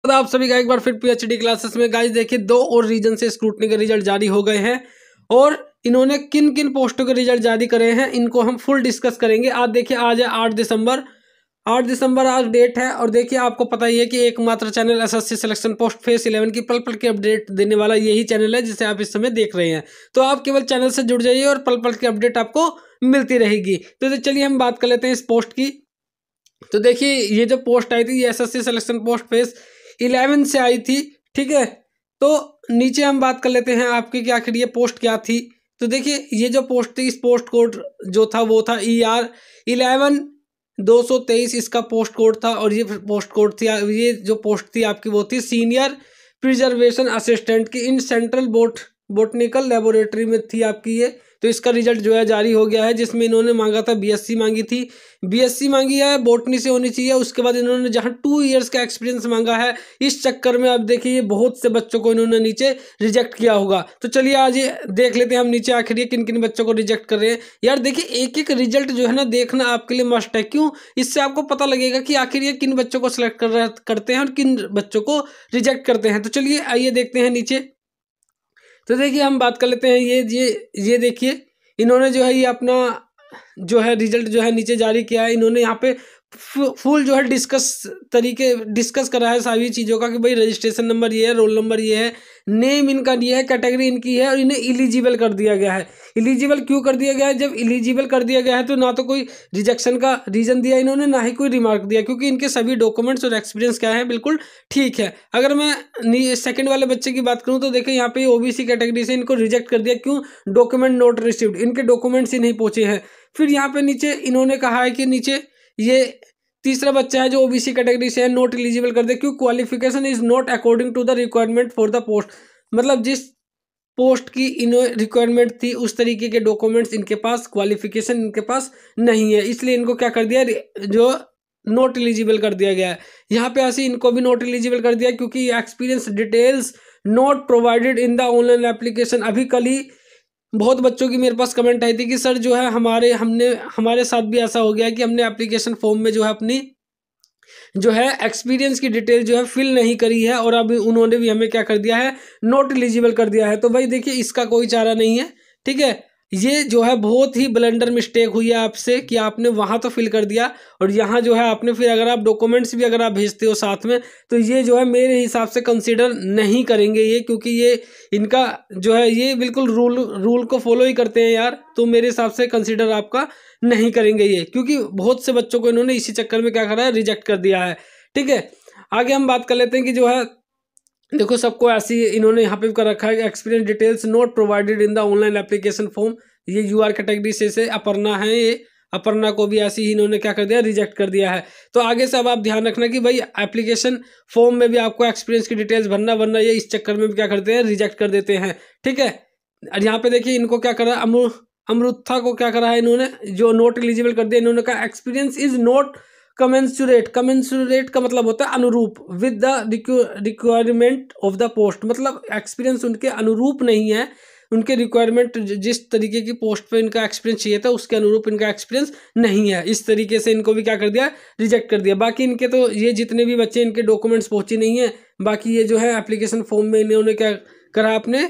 तो आप सभी का एक बार फिर पीएचडी क्लासेस में गाइस देखिए 2 और रीजन से स्क्रूटनी के रिजल्ट जारी हो गए हैं और इन्होंने किन किन पोस्टों के रिजल्ट जारी करे हैं इनको हम फुल डिस्कस करेंगे। आज देखिए आज है 8 दिसंबर आज डेट है और देखिए आपको पता ही है कि एकमात्र channel SSC selection post phase 11 की पल पल की अपडेट देने वाला यही चैनल है जिसे आप इस समय देख रहे हैं। तो आप केवल चैनल से जुड़ जाइए और पल पल की अपडेट आपको मिलती रहेगी। तो चलिए हम बात कर लेते हैं इस पोस्ट की। तो देखिए ये जो पोस्ट आई थी ये एसएससी सिलेक्शन पोस्ट फेज 11 से आई थी, ठीक है। तो नीचे हम बात कर लेते हैं आपकी कि आखिर ये पोस्ट क्या थी। तो देखिए ये जो पोस्ट थी इस पोस्ट कोड जो था वो था ER11223 इसका पोस्ट कोड था और ये पोस्ट कोड थी, ये जो पोस्ट थी आपकी वो थी सीनियर प्रिजर्वेशन असिस्टेंट की इन सेंट्रल बोटनिकल लेबोरेटरी में थी आपकी ये। तो इसका रिजल्ट जो है जारी हो गया है जिसमें इन्होंने मांगा था बीएससी मांगी थी, बीएससी मांगी है बोटनी से होनी चाहिए। उसके बाद इन्होंने जहां 2 इयर्स का एक्सपीरियंस मांगा है इस चक्कर में अब देखिए बहुत से बच्चों को इन्होंने नीचे रिजेक्ट किया होगा। तो चलिए आज ये देख लेते हैं हम नीचे आखिर ये किन किन बच्चों को रिजेक्ट कर रहे हैं। यार देखिए एक एक रिजल्ट जो है ना देखना आपके लिए मस्ट है, क्यों, इससे आपको पता लगेगा कि आखिर ये किन बच्चों को सिलेक्ट करते हैं और किन बच्चों को रिजेक्ट करते हैं। तो चलिए आइए देखते हैं नीचे। तो देखिए हम बात कर लेते हैं ये देखिए इन्होंने जो है ये अपना जो है रिजल्ट जो है नीचे जारी किया है। इन्होंने यहाँ पे फुल जो है डिस्कस करा है सारी चीज़ों का कि भाई रजिस्ट्रेशन नंबर ये है, रोल नंबर ये है, नेम इनका ये है, कैटेगरी इनकी है और इन्हें इलिजिबल कर दिया गया है। इलिजिबल क्यों कर दिया गया है? जब इलिजिबल कर दिया गया है तो ना तो कोई रिजेक्शन का रीज़न दिया इन्होंने, ना ही कोई रिमार्क दिया, क्योंकि इनके सभी डॉक्यूमेंट्स और एक्सपीरियंस क्या है बिल्कुल ठीक है। अगर मैं सेकंड वाले बच्चे की बात करूँ तो देखिए यहाँ पे ओबीसी कैटेगरी से इनको रिजेक्ट कर दिया। क्यों? डॉक्यूमेंट नॉट रिसीव्ड, इनके डॉक्यूमेंट्स ही नहीं पहुँचे हैं। फिर यहाँ पे नीचे इन्होंने कहा है कि नीचे ये तीसरा बच्चा है जो ओबीसी कैटेगरी से है नॉट एलिजिबल कर दे। क्यों? Qualification is not according to the requirement for the post, मतलब जिस पोस्ट की इन्हें रिक्वायरमेंट थी उस तरीके के डॉक्यूमेंट्स इनके पास, क्वालिफिकेशन इनके पास नहीं है, इसलिए इनको क्या कर दिया, जो नॉट एलिजिबल कर दिया गया है। यहाँ पे ऐसे इनको भी नॉट एलिजिबल कर दिया क्योंकि experience details not provided in the online application. अभी कल ही बहुत बच्चों की मेरे पास कमेंट आई थी कि सर जो है हमारे साथ भी ऐसा हो गया कि हमने एप्लीकेशन फॉर्म में जो है अपनी जो है एक्सपीरियंस की डिटेल जो है फिल नहीं करी है और अब उन्होंने भी हमें क्या कर दिया है, नॉट एलिजिबल कर दिया है। तो भाई देखिए इसका कोई चारा नहीं है, ठीक है। ये जो है बहुत ही ब्लंडर मिस्टेक हुई है आपसे कि आपने वहाँ तो फिल कर दिया और यहाँ जो है आपने फिर अगर आप डॉक्यूमेंट्स भी अगर आप भेजते हो साथ में तो ये जो है मेरे हिसाब से कंसीडर नहीं करेंगे ये, क्योंकि ये इनका जो है ये बिल्कुल रूल को फॉलो ही करते हैं यार। तो मेरे हिसाब से कंसीडर आपका नहीं करेंगे ये, क्योंकि बहुत से बच्चों को इन्होंने इसी चक्कर में क्या करा है, रिजेक्ट कर दिया है, ठीक है। आगे हम बात कर लेते हैं कि जो है देखो सबको ऐसी इन्होंने यहाँ पे कर रखा है experience details not provided in the online application form. ये यूआर कैटेगरी से अपर्णा है, ये अपर्णा को भी ऐसी ही इन्होंने क्या कर दिया, रिजेक्ट कर दिया है। तो आगे से अब आप ध्यान रखना कि भाई एप्लीकेशन फॉर्म में भी आपको एक्सपीरियंस की डिटेल्स भरना, वरना ये इस चक्कर में भी क्या करते हैं, रिजेक्ट कर देते हैं, ठीक है। और यहाँ पे देखिए इनको क्या करा, अमरुथा को क्या करा है इन्होंने, जो नॉट एलिजिबल कर दिया। इन्होंने कहा एक्सपीरियंस इज नॉट कमेंसुरेट का मतलब होता है अनुरूप with the requirement of the post, मतलब एक्सपीरियंस उनके अनुरूप नहीं है, उनके रिक्वायरमेंट जिस तरीके की पोस्ट पे इनका एक्सपीरियंस चाहिए था उसके अनुरूप इनका एक्सपीरियंस नहीं है। इस तरीके से इनको भी क्या कर दिया, रिजेक्ट कर दिया। बाकी इनके तो ये जितने भी बच्चे इनके डॉक्यूमेंट्स पहुंचे नहीं है, बाकी ये जो है एप्लीकेशन फॉर्म में इन्होंने क्या करा, अपने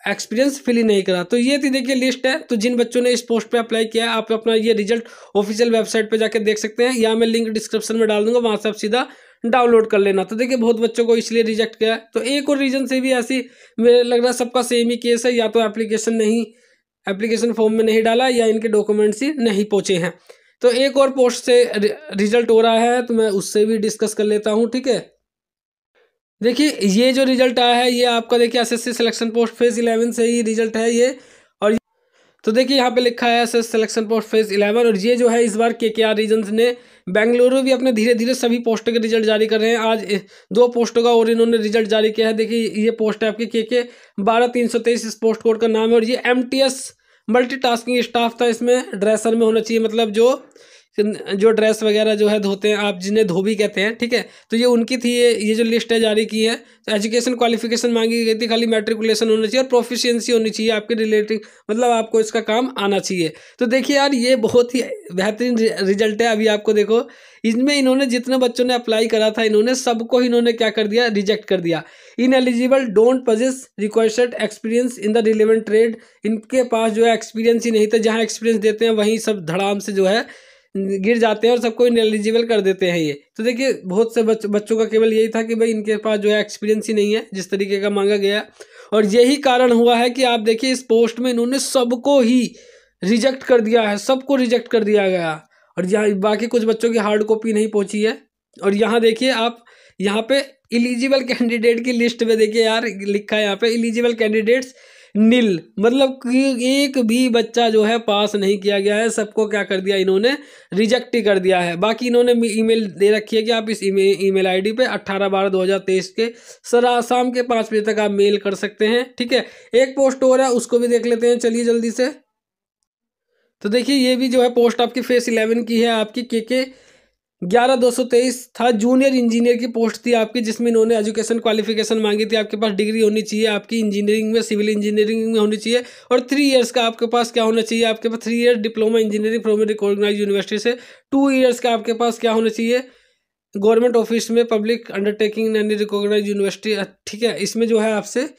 एक्सपीरियंस फिल ही नहीं करा। तो ये थी देखिए लिस्ट है। तो जिन बच्चों ने इस पोस्ट पे अप्लाई किया है आप अपना ये रिजल्ट ऑफिशियल वेबसाइट पे जाकर देख सकते हैं, या मैं लिंक डिस्क्रिप्शन में डाल दूंगा, वहां से आप सीधा डाउनलोड कर लेना। तो देखिए बहुत बच्चों को इसलिए रिजेक्ट किया है। तो एक और रीजन से भी ऐसी मेरे लग रहा है सबका सेम ही केस है, या तो एप्लीकेशन फॉर्म में नहीं डाला या इनके डॉक्यूमेंट्स ही नहीं पहुंचे हैं। तो एक और पोस्ट से रिजल्ट हो रहा है तो मैं उससे भी डिस्कस कर लेता हूँ, ठीक है। देखिए ये जो रिजल्ट आया है ये आपका देखिए एसएससी सिलेक्शन पोस्ट फेज 11 से ही रिजल्ट है ये। और तो देखिए यहाँ पे लिखा है एसएससी सिलेक्शन पोस्ट फेज 11 और ये जो है इस बार केकेआर रीजन्स ने, बेंगलुरु भी अपने धीरे धीरे सभी पोस्टों के रिजल्ट जारी कर रहे हैं। आज 2 पोस्टों का और इन्होंने रिजल्ट जारी किया है। देखिए ये पोस्ट है आपकी केके 12323 इस पोस्ट कोड का नाम है और ये एमटीएस मल्टीटास्किंग स्टाफ था, इसमें ड्रेसर में होना चाहिए, मतलब जो जो ड्रेस वगैरह जो है धोते हैं आप, जिन्हें धोबी कहते हैं, ठीक है। तो ये उनकी थी, ये जो लिस्ट है जारी की है। तो एजुकेशन क्वालिफिकेशन मांगी गई थी, खाली मैट्रिकुलेशन होना चाहिए और प्रोफिशिएंसी होनी चाहिए आपके रिलेटिव, मतलब आपको इसका काम आना चाहिए। तो देखिए यार, ये बहुत ही बेहतरीन रिजल्ट है। अभी आपको देखो, इसमें इन्होंने जितने बच्चों ने अप्लाई करा था, इन्होंने सबको इन्होंने क्या कर दिया, रिजेक्ट कर दिया। Ineligible don't possess requested experience in the relevant trade. इनके पास जो है एक्सपीरियंस ही नहीं था, जहाँ एक्सपीरियंस देते हैं वहीं सब धड़ाम से जो है गिर जाते हैं और सबको इनएलिजिबल कर देते हैं ये। तो देखिए, बहुत से बच्चों का केवल यही था कि भाई इनके पास जो है एक्सपीरियंस ही नहीं है जिस तरीके का मांगा गया, और यही कारण हुआ है कि आप देखिए इस पोस्ट में इन्होंने सबको ही रिजेक्ट कर दिया है, सबको रिजेक्ट कर दिया गया। और यहाँ बाकी कुछ बच्चों की हार्ड कॉपी नहीं पहुंची है। और यहाँ देखिए आप, यहाँ पे इलिजिबल कैंडिडेट की लिस्ट में देखिए यार, लिखा है यहाँ पे इलिजिबल कैंडिडेट्स नील, मतलब कि एक भी बच्चा जो है पास नहीं किया गया है, सबको क्या कर दिया इन्होंने, रिजेक्ट ही कर दिया है। बाकी इन्होंने ईमेल दे रखी है कि आप इस ईमेल आईडी पे 18/12/2023 के शाम के 5 बजे तक आप मेल कर सकते हैं, ठीक है। एक पोस्ट और है, उसको भी देख लेते हैं, चलिए जल्दी से। तो देखिए, ये भी जो है पोस्ट आपकी फेस 11 की है, आपकी के 11/223 था, जूनियर इंजीनियर की पोस्ट थी आपकी, जिसमें इन्होंने एजुकेशन क्वालिफिकेशन मांगी थी। आपके पास डिग्री होनी चाहिए आपकी इंजीनियरिंग में, सिविल इंजीनियरिंग में होनी चाहिए, और 3 ईयर्स का आपके पास क्या होना चाहिए, आपके पास 3 year diploma engineering from recognised university से, 2 ईयर्स का आपके पास क्या होना चाहिए, गवर्नमेंट ऑफिस में, public undertaking and recognised university, ठीक है। इसमें जो है आपसे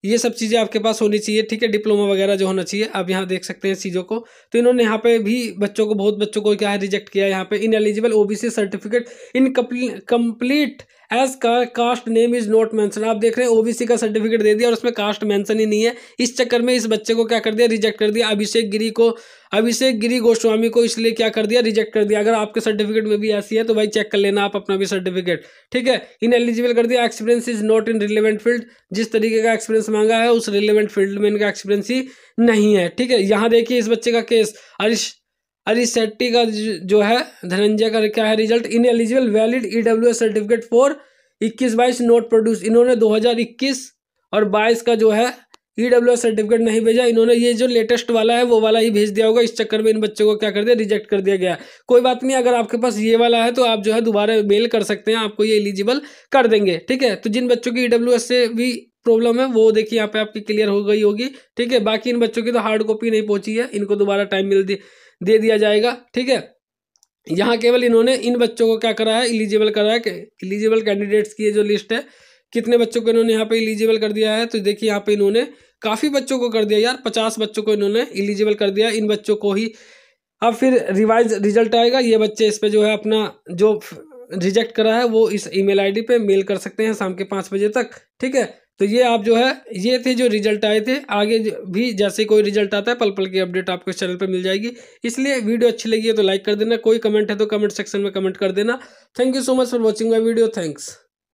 ये सब चीज़ें आपके पास होनी चाहिए, ठीक है। डिप्लोमा वगैरह जो होना चाहिए, आप यहाँ देख सकते हैं चीज़ों को। तो इन्होंने यहाँ पे भी बच्चों को, बहुत बच्चों को क्या है, रिजेक्ट किया है। यहाँ पे ineligible OBC certificate incomplete as caste name is not mention. आप देख रहे हैं ओबीसी का सर्टिफिकेट दे दिया और उसमें कास्ट मेंशन ही नहीं है। इस चक्कर में इस बच्चे को क्या कर दिया, रिजेक्ट कर दिया। अभिषेक गिरी गोस्वामी को इसलिए क्या कर दिया, रिजेक्ट कर दिया। अगर आपके सर्टिफिकेट में भी ऐसी है तो भाई चेक कर लेना आप अपना भी सर्टिफिकेट, ठीक है। इनएलिजिबल कर दिया, experience is not in relevant field. जिस तरीके का एक्सपीरियंस मांगा है उस रिलेवेंट फील्ड में इनका एक्सपीरियंस ही नहीं है, ठीक है। यहाँ देखिए इस बच्चे का केस, अरिशेट्टी का जो है, धनंजय का क्या है result, ineligible valid EWS certificate for 21-22 note produce. इन्होंने 2021 और 22 का जो है ईडब्ल्यूएस सर्टिफिकेट नहीं भेजा, इन्होंने ये जो लेटेस्ट वाला है वो वाला ही भेज दिया होगा। इस चक्कर में इन बच्चों को क्या कर दिया, रिजेक्ट कर दिया गया। कोई बात नहीं, अगर आपके पास ये वाला है तो आप जो है दोबारा मेल कर सकते हैं, आपको ये एलिजिबल कर देंगे, ठीक है। तो जिन बच्चों की ईडब्ल्यूएस से भी प्रॉब्लम है वो देखिए यहाँ पे आपकी क्लियर हो गई होगी, ठीक है। बाकी इन बच्चों की तो हार्ड कॉपी नहीं पहुंची है, इनको दोबारा टाइम दे दिया जाएगा, ठीक है। यहाँ केवल इन्होंने इन बच्चों को क्या करा है, इलिजिबल करा है। इलिजिबल कैंडिडेट्स की ये जो लिस्ट है, कितने बच्चों को इन्होंने यहाँ पे इलिजिबल कर दिया है, तो देखिए यहाँ पे इन्होंने काफ़ी बच्चों को कर दिया यार, 50 बच्चों को इन्होंने इलिजिबल कर दिया। इन बच्चों को ही अब फिर रिवाइज रिजल्ट आएगा, ये बच्चे इस पे जो है अपना जो रिजेक्ट करा है वो इस ईमेल आईडी पे मेल कर सकते हैं शाम के 5 बजे तक, ठीक है। तो ये आप जो है, ये थे जो रिजल्ट आए थे। आगे भी जैसे कोई रिजल्ट आता है पल पल की अपडेट आपको इस चैनल पे मिल जाएगी। इसलिए वीडियो अच्छी लगी है तो लाइक कर देना, कोई कमेंट है तो कमेंट सेक्शन में कमेंट कर देना। Thank you so much for watching my video, thanks.